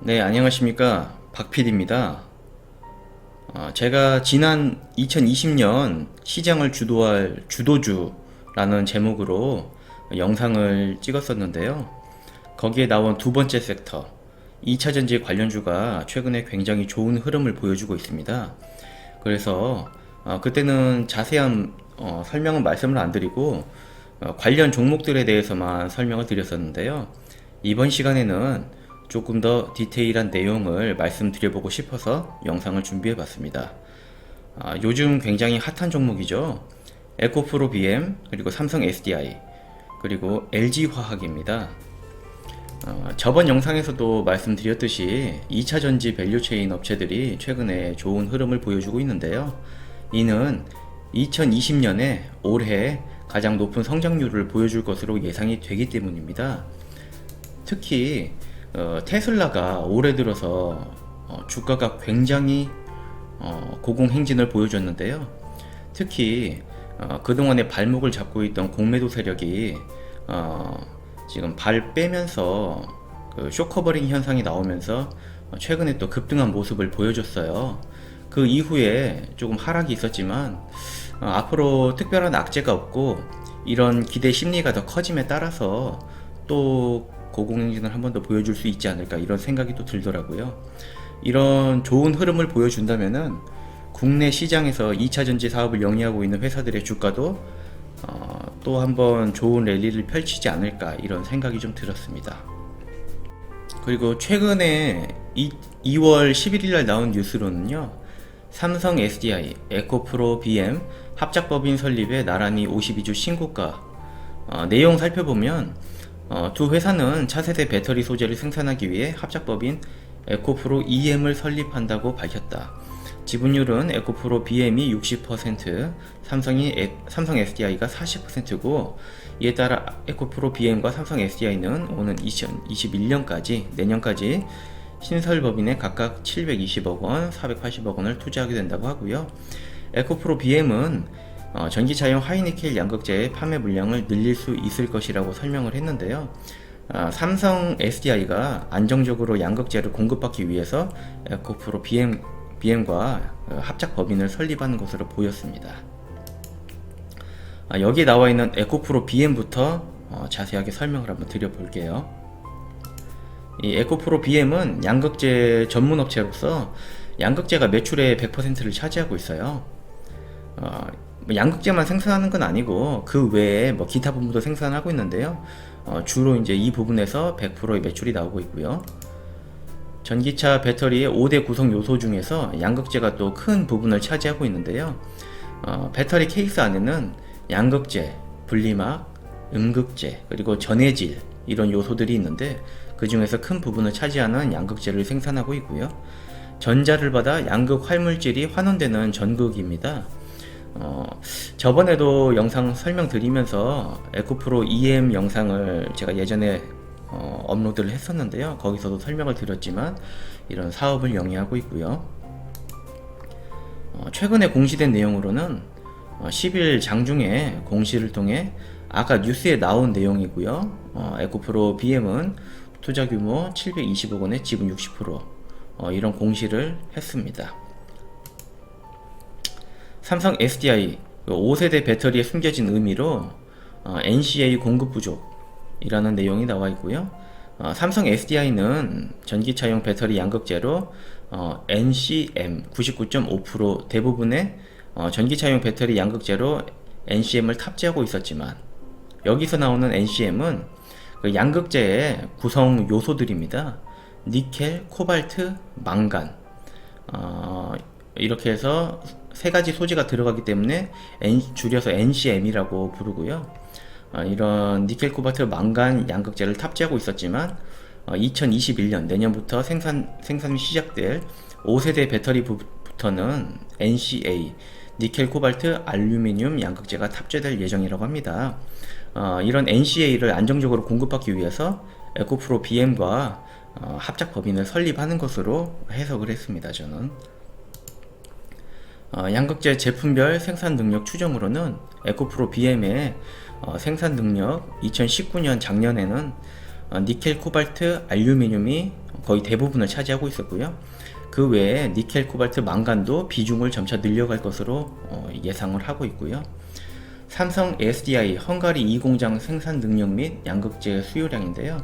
네, 안녕하십니까. 박PD입니다. 제가 지난 2020년 시장을 주도할 주도주라는 제목으로 영상을 찍었었는데요. 거기에 나온 두 번째 섹터, 2차전지 관련주가 최근에 굉장히 좋은 흐름을 보여주고 있습니다. 그래서 그때는 자세한 설명은 말씀을 안 드리고 관련 종목들에 대해서만 설명을 드렸었는데요. 이번 시간에는 조금 더 디테일한 내용을 말씀드려보고 싶어서 영상을 준비해 봤습니다. 요즘 굉장히 핫한 종목이죠. 에코프로 BM, 그리고 삼성 SDI, 그리고 LG화학입니다. 저번 영상에서도 말씀드렸듯이 2차전지 밸류체인 업체들이 최근에 좋은 흐름을 보여주고 있는데요. 이는 2020년에 올해 가장 높은 성장률을 보여줄 것으로 예상이 되기 때문입니다. 특히 테슬라가 올해 들어서 주가가 굉장히 고공행진을 보여줬는데요. 특히 그동안에 발목을 잡고 있던 공매도 세력이 지금 발 빼면서 그 쇼커버링 현상이 나오면서 최근에 또 급등한 모습을 보여줬어요. 그 이후에 조금 하락이 있었지만 앞으로 특별한 악재가 없고 이런 기대 심리가 더 커짐에 따라서 또 고공행진을 한 번 더 보여줄 수 있지 않을까, 이런 생각이 또 들더라고요. 이런 좋은 흐름을 보여준다면은 국내 시장에서 2차전지 사업을 영위하고 있는 회사들의 주가도 또 한 번 좋은 랠리를 펼치지 않을까, 이런 생각이 좀 들었습니다. 그리고 최근에 2월 11일 날 나온 뉴스로는요, 삼성 SDI, 에코프로 BM 합작법인 설립에 나란히 52주 신고가. 내용 살펴보면 두 회사는 차세대 배터리 소재를 생산하기 위해 합작법인 에코프로 EM을 설립한다고 밝혔다. 지분율은 에코프로 BM이 60%, 삼성 SDI가 40%고, 이에 따라 에코프로 BM과 삼성 SDI는 오는 2021년까지, 내년까지 신설법인에 각각 720억 원, 480억 원을 투자하게 된다고 하고요. 에코프로 BM은 전기차용 하이니켈 양극재의 판매 물량을 늘릴 수 있을 것이라고 설명을 했는데요. 삼성 SDI가 안정적으로 양극재를 공급받기 위해서 에코프로 BM과 합작 법인을 설립하는 것으로 보였습니다. 여기에 나와 있는 에코프로 BM부터 자세하게 설명을 한번 드려볼게요. 이 에코프로 BM은 양극재 전문 업체로서 양극재가 매출의 100%를 차지하고 있어요. 양극재만 생산하는 건 아니고 그 외에 기타 부분도 생산하고 있는데요. 주로 이제 이 부분에서 100%의 매출이 나오고 있고요. 전기차 배터리의 5대 구성 요소 중에서 양극재가 또 큰 부분을 차지하고 있는데요. 배터리 케이스 안에는 양극재, 분리막, 음극재, 그리고 전해질, 이런 요소들이 있는데 그 중에서 큰 부분을 차지하는 양극재를 생산하고 있고요. 전자를 받아 양극 활물질이 환원되는 전극입니다. 저번에도 영상 설명드리면서 에코프로 EM 영상을 제가 예전에 업로드를 했었는데요. 거기서도 설명을 드렸지만 이런 사업을 영위하고 있고요. 최근에 공시된 내용으로는 10일 장중에 공시를 통해 아까 뉴스에 나온 내용이고요. 에코프로 BM은 투자 규모 720억 원에 지분 60%, 이런 공시를 했습니다. 삼성 SDI 5세대 배터리에 숨겨진 의미로 NCA 공급 부족이라는 내용이 나와 있고요. 삼성 SDI는 전기차용 배터리 양극재로 NCM 99.5% 대부분의 전기차용 배터리 양극재로 NCM을 탑재하고 있었지만, 여기서 나오는 NCM은 그 양극재의 구성 요소들입니다. 니켈, 코발트, 망간, 이렇게 해서 세 가지 소재가 들어가기 때문에 줄여서 NCM이라고 부르고요. 이런 니켈, 코발트, 망간 양극재를 탑재하고 있었지만 2021년 내년부터 생산이 시작될 5세대 배터리부터는 NCA, 니켈, 코발트, 알루미늄 양극재가 탑재될 예정이라고 합니다. 이런 NCA를 안정적으로 공급받기 위해서 에코프로 BM과 합작 법인을 설립하는 것으로 해석을 했습니다. 저는 양극재 제품별 생산 능력 추정으로는 에코프로 BM의 생산 능력 2019년 작년에는 니켈, 코발트, 알루미늄이 거의 대부분을 차지하고 있었고요. 그 외에 니켈, 코발트, 망간도 비중을 점차 늘려갈 것으로 예상을 하고 있고요. 삼성 SDI 헝가리 2공장 생산 능력 및 양극재 수요량인데요.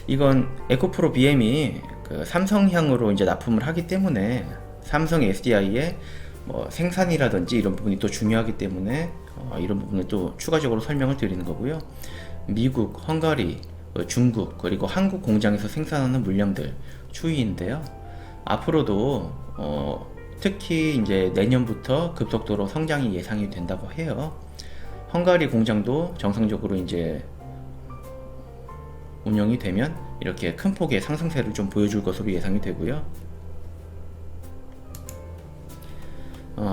이건 에코프로 BM이 그 삼성향으로 이제 납품을 하기 때문에 삼성 SDI의 뭐 생산이라든지 이런 부분이 또 중요하기 때문에 이런 부분을 또 추가적으로 설명을 드리는 거고요. 미국, 헝가리, 중국 그리고 한국 공장에서 생산하는 물량들 추이인데요. 앞으로도 특히 이제 내년부터 급속도로 성장이 예상이 된다고 해요. 헝가리 공장도 정상적으로 이제 운영이 되면 이렇게 큰 폭의 상승세를 좀 보여줄 것으로 예상이 되고요.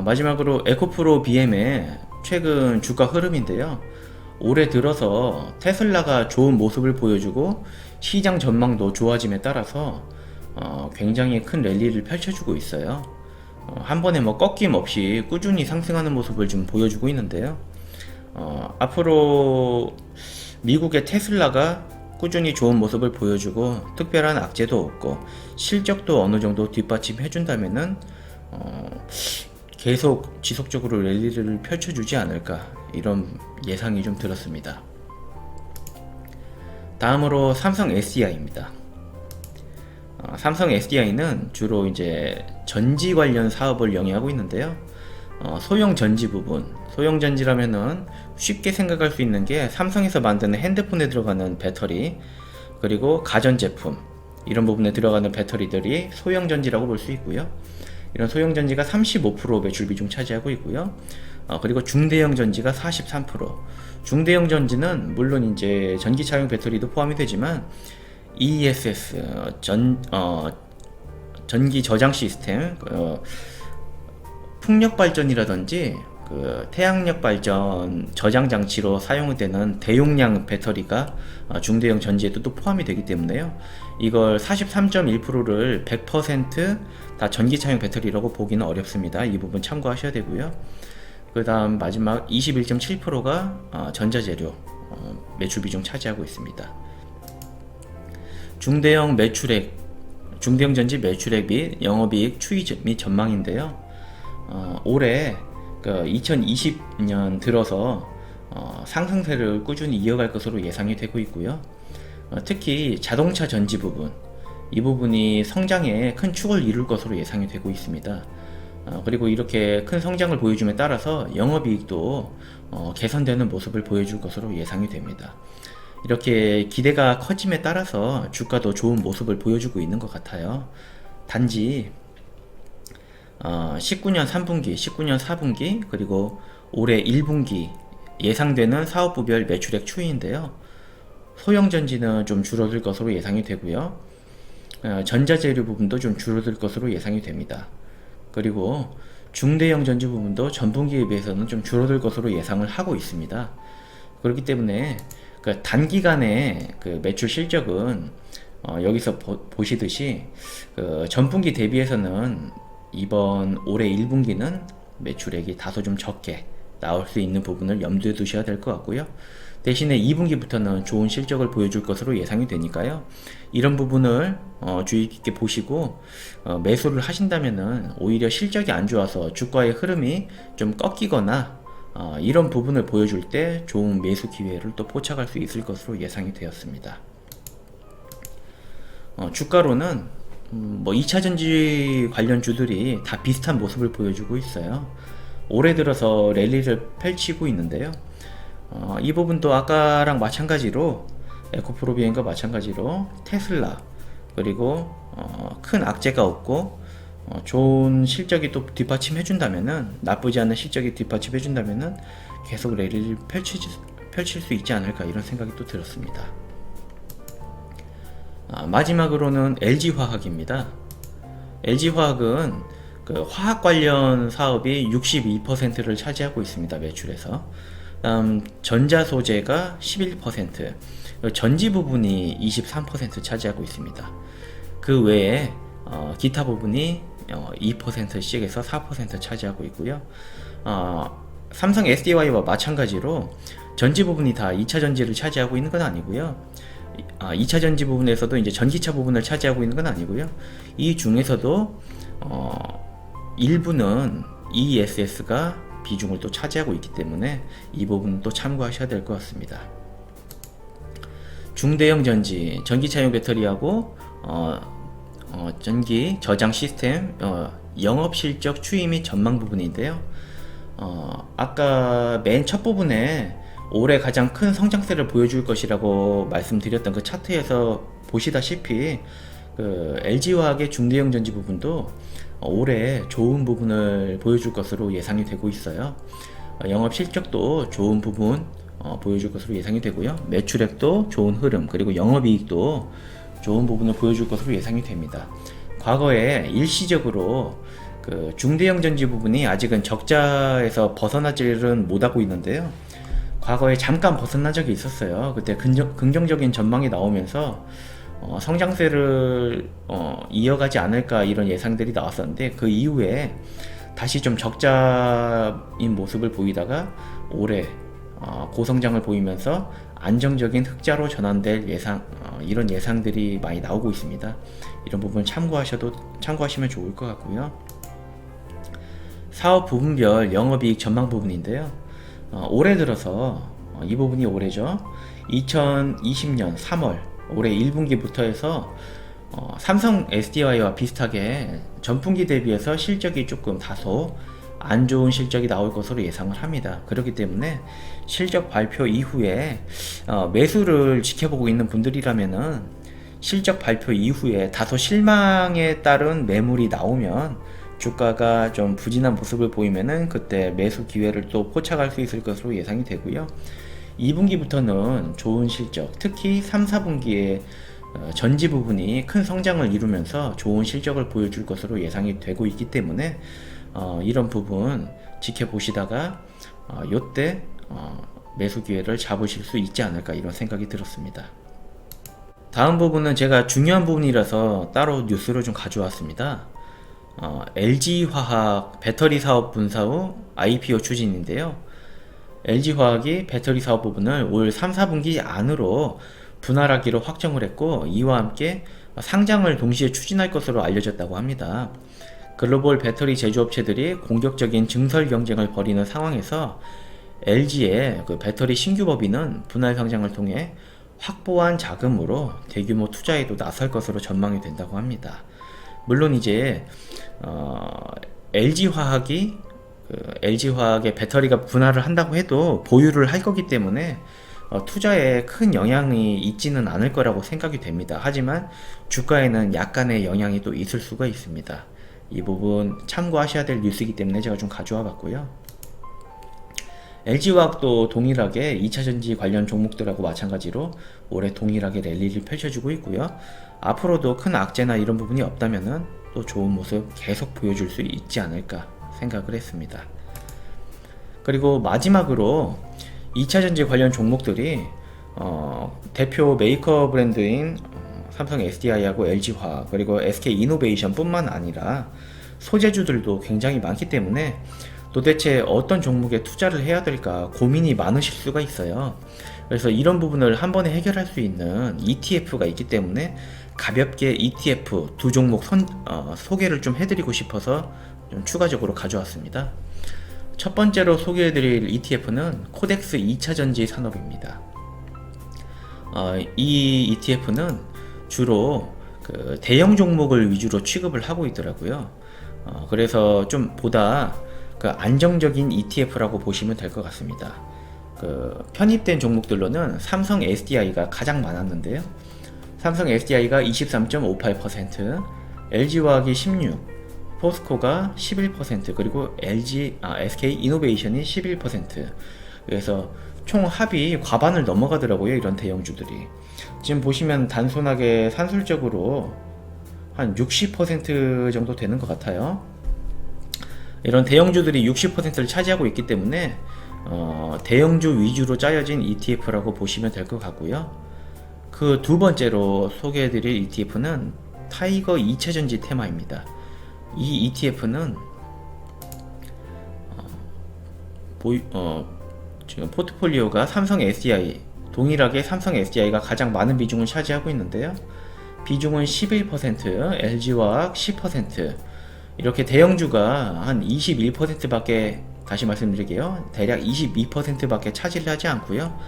마지막으로 에코프로 BM의 최근 주가 흐름인데요. 올해 들어서 테슬라가 좋은 모습을 보여주고 시장 전망도 좋아짐에 따라서 굉장히 큰 랠리를 펼쳐주고 있어요. 한 번에 뭐 꺾임 없이 꾸준히 상승하는 모습을 좀 보여주고 있는데요. 앞으로 미국의 테슬라가 꾸준히 좋은 모습을 보여주고 특별한 악재도 없고 실적도 어느 정도 뒷받침해 준다면은 계속 지속적으로 랠리를 펼쳐주지 않을까 이런 예상이 좀 들었습니다. 다음으로 삼성 SDI입니다. 삼성 SDI는 주로 이제 전지 관련 사업을 영위하고 있는데요. 소형 전지 부분, 소형 전지라면은 쉽게 생각할 수 있는 게 삼성에서 만드는 핸드폰에 들어가는 배터리, 그리고 가전제품 이런 부분에 들어가는 배터리들이 소형 전지라고 볼 수 있고요. 이런 소형 전지가 35% 매출 비중 차지하고 있고요. 그리고 중대형 전지가 43%. 중대형 전지는 물론 이제 전기차용 배터리도 포함이 되지만 ESS 전기 저장 시스템, 풍력 발전이라든지 그 태양력 발전 저장 장치로 사용되는 대용량 배터리가 중대형 전지에도 또 포함이 되기 때문에요. 이걸 43.1%를 100% 전기차용 배터리라고 보기는 어렵습니다. 이 부분 참고하셔야 되고요. 그 다음 마지막 21.7%가 전자재료 매출 비중 차지하고 있습니다. 중대형 전지 매출액 및 영업이익 추이 및 전망인데요. 올해 2020년 들어서 상승세를 꾸준히 이어갈 것으로 예상이 되고 있고요. 특히 자동차 전지 부분, 이 부분이 성장에 큰 축을 이룰 것으로 예상이 되고 있습니다. 그리고 이렇게 큰 성장을 보여줌에 따라서 영업이익도 개선되는 모습을 보여줄 것으로 예상이 됩니다. 이렇게 기대가 커짐에 따라서 주가도 좋은 모습을 보여주고 있는 것 같아요. 단지 19년 3분기, 19년 4분기, 그리고 올해 1분기 예상되는 사업부별 매출액 추이인데요. 소형전지는 좀 줄어들 것으로 예상이 되고요. 전자재료 부분도 좀 줄어들 것으로 예상이 됩니다. 그리고 중대형 전지 부분도 전분기에 비해서는 좀 줄어들 것으로 예상을 하고 있습니다. 그렇기 때문에 그 단기간에 그 매출 실적은 여기서 보시듯이 그 전분기 대비해서는 이번 올해 1분기는 매출액이 다소 좀 적게 나올 수 있는 부분을 염두에 두셔야 될 것 같고요. 대신에 2분기부터는 좋은 실적을 보여줄 것으로 예상이 되니까요. 이런 부분을 주의 깊게 보시고 매수를 하신다면은 오히려 실적이 안 좋아서 주가의 흐름이 좀 꺾이거나 이런 부분을 보여줄 때 좋은 매수 기회를 또 포착할 수 있을 것으로 예상이 되었습니다. 주가로는 뭐 2차전지 관련주들이 다 비슷한 모습을 보여주고 있어요. 올해 들어서 랠리를 펼치고 있는데요. 이 부분도 아까랑 마찬가지로 에코프로비엠과 마찬가지로 테슬라 그리고 큰 악재가 없고 좋은 실적이 또 뒷받침해 준다면은, 나쁘지 않은 실적이 뒷받침해 준다면은 계속 랠리를 펼칠 수 있지 않을까 이런 생각이 또 들었습니다. 마지막으로는 LG화학입니다. LG화학은 그 화학 관련 사업이 62%를 차지하고 있습니다. 매출에서. 다음 전자소재가 11%, 전지 부분이 23% 차지하고 있습니다. 그 외에 기타 부분이 2%씩에서 4% 차지하고 있고요. 삼성 SDI와 마찬가지로 전지 부분이 다 2차 전지를 차지하고 있는 건 아니고요. 2차 전지 부분에서도 이제 전기차 부분을 차지하고 있는 건 아니고요. 이 중에서도 일부는 ESS가 비중을 또 차지하고 있기 때문에 이 부분은 또 참고하셔야 될 것 같습니다. 중대형 전지, 전기차용 배터리하고 전기 저장 시스템, 영업 실적 추이 및 전망 부분인데요. 아까 맨 첫 부분에 올해 가장 큰 성장세를 보여줄 것이라고 말씀드렸던 그 차트에서 보시다시피 그 LG화학의 중대형 전지 부분도 올해 좋은 부분을 보여줄 것으로 예상이 되고 있어요. 영업 실적도 좋은 부분 보여줄 것으로 예상이 되고요. 매출액도 좋은 흐름, 그리고 영업이익도 좋은 부분을 보여줄 것으로 예상이 됩니다. 과거에 일시적으로 그 중대형 전지 부분이 아직은 적자에서 벗어나지는 못하고 있는데요. 과거에 잠깐 벗어난 적이 있었어요. 그때 긍정적인 전망이 나오면서 성장세를 이어가지 않을까 이런 예상들이 나왔었는데, 그 이후에 다시 좀 적자인 모습을 보이다가 올해 고성장을 보이면서 안정적인 흑자로 전환될 이런 예상들이 많이 나오고 있습니다. 이런 부분 참고하시면 좋을 것 같고요. 사업 부분별 영업이익 전망 부분인데요. 올해 들어서 이 부분이 올해죠. 2020년 3월 올해 1분기부터 해서 삼성 SDI와 비슷하게 전분기 대비해서 실적이 조금 다소 안 좋은 실적이 나올 것으로 예상을 합니다. 그렇기 때문에 실적 발표 이후에 매수를 지켜보고 있는 분들이라면은 실적 발표 이후에 다소 실망에 따른 매물이 나오면 주가가 좀 부진한 모습을 보이면은 그때 매수 기회를 또 포착할 수 있을 것으로 예상이 되고요. 2분기부터는 좋은 실적, 특히 3, 4분기에 전지 부분이 큰 성장을 이루면서 좋은 실적을 보여줄 것으로 예상이 되고 있기 때문에 이런 부분 지켜보시다가 요때 매수 기회를 잡으실 수 있지 않을까 이런 생각이 들었습니다. 다음 부분은 제가 중요한 부분이라서 따로 뉴스를 좀 가져왔습니다. LG화학 배터리 사업 분사 후 IPO 추진인데요. LG화학이 배터리 사업 부분을 올 3, 4분기 안으로 분할하기로 확정을 했고, 이와 함께 상장을 동시에 추진할 것으로 알려졌다고 합니다. 글로벌 배터리 제조업체들이 공격적인 증설 경쟁을 벌이는 상황에서 LG의 그 배터리 신규 법인은 분할 상장을 통해 확보한 자금으로 대규모 투자에도 나설 것으로 전망이 된다고 합니다. 물론 이제 LG화학의 배터리가 분할을 한다고 해도 보유를 할 거기 때문에 투자에 큰 영향이 있지는 않을 거라고 생각이 됩니다. 하지만 주가에는 약간의 영향이 또 있을 수가 있습니다. 이 부분 참고하셔야 될 뉴스이기 때문에 제가 좀 가져와 봤고요. LG화학도 동일하게 2차전지 관련 종목들하고 마찬가지로 올해 동일하게 랠리를 펼쳐주고 있고요. 앞으로도 큰 악재나 이런 부분이 없다면은 또 좋은 모습 계속 보여줄 수 있지 않을까 생각을 했습니다. 그리고 마지막으로 2차전지 관련 종목들이 대표 메이커 브랜드인 삼성 SDI하고 LG화학 그리고 SK이노베이션 뿐만 아니라 소재주들도 굉장히 많기 때문에 도대체 어떤 종목에 투자를 해야 될까 고민이 많으실 수가 있어요. 그래서 이런 부분을 한 번에 해결할 수 있는 ETF가 있기 때문에 가볍게 ETF 두 종목 소개를 좀 해드리고 싶어서 좀 추가적으로 가져왔습니다. 첫 번째로 소개해드릴 ETF는 코덱스 2차전지 산업입니다. 이 ETF는 주로 그 대형 종목을 위주로 취급을 하고 있더라고요. 그래서 좀 보다 그 안정적인 ETF라고 보시면 될 것 같습니다. 그 편입된 종목들로는 삼성 SDI가 가장 많았는데요. 삼성 SDI가 23.58%, LG화학이 16%, 포스코가 11%, 그리고 SK이노베이션이 11%. 그래서 총 합이 과반을 넘어가더라고요, 이런 대형주들이. 지금 보시면 단순하게 산술적으로 한 60% 정도 되는 것 같아요. 이런 대형주들이 60%를 차지하고 있기 때문에 대형주 위주로 짜여진 ETF라고 보시면 될 것 같고요. 그 두 번째로 소개해드릴 ETF는 타이거 2차전지 테마입니다. 이 ETF는 지금 포트폴리오가 삼성 SDI 동일하게 삼성 SDI가 가장 많은 비중을 차지하고 있는데요. 비중은 11%, LG화학 10%, 이렇게 대형주가 한 21%밖에, 다시 말씀드릴게요, 대략 22%밖에 차지를 하지 않고요.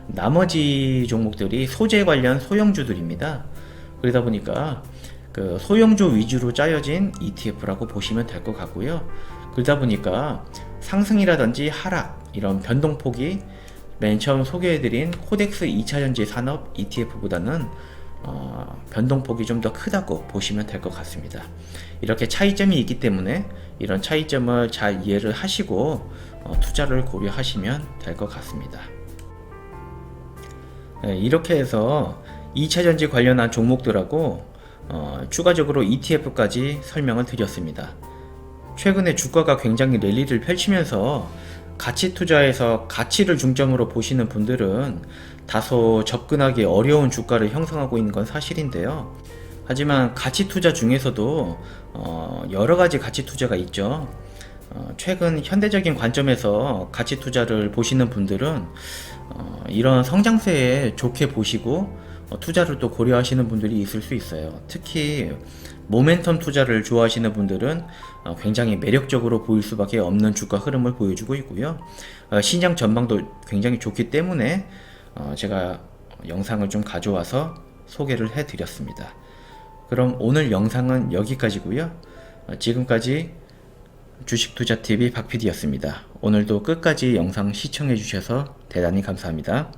나머지 종목들이 소재 관련 소형주들입니다. 그러다 보니까 그 소형주 위주로 짜여진 ETF라고 보시면 될 것 같고요. 그러다 보니까 상승이라든지 하락, 이런 변동폭이 맨 처음 소개해드린 코덱스 2차전지 산업 ETF보다는 변동폭이 좀 더 크다고 보시면 될 것 같습니다. 이렇게 차이점이 있기 때문에 이런 차이점을 잘 이해를 하시고 투자를 고려하시면 될 것 같습니다. 네, 이렇게 해서 2차전지 관련한 종목들하고 추가적으로 ETF까지 설명을 드렸습니다. 최근에 주가가 굉장히 랠리를 펼치면서 가치 투자에서 가치를 중점으로 보시는 분들은 다소 접근하기 어려운 주가를 형성하고 있는 건 사실인데요. 하지만 가치 투자 중에서도 여러 가지 가치 투자가 있죠. 최근 현대적인 관점에서 가치 투자를 보시는 분들은 이런 성장세에 좋게 보시고 투자를 또 고려하시는 분들이 있을 수 있어요. 특히 모멘텀 투자를 좋아하시는 분들은 굉장히 매력적으로 보일 수밖에 없는 주가 흐름을 보여주고 있고요. 시장 전망도 굉장히 좋기 때문에 제가 영상을 좀 가져와서 소개를 해드렸습니다. 그럼 오늘 영상은 여기까지고요. 지금까지 주식투자TV 박PD였습니다. 오늘도 끝까지 영상 시청해주셔서 대단히 감사합니다.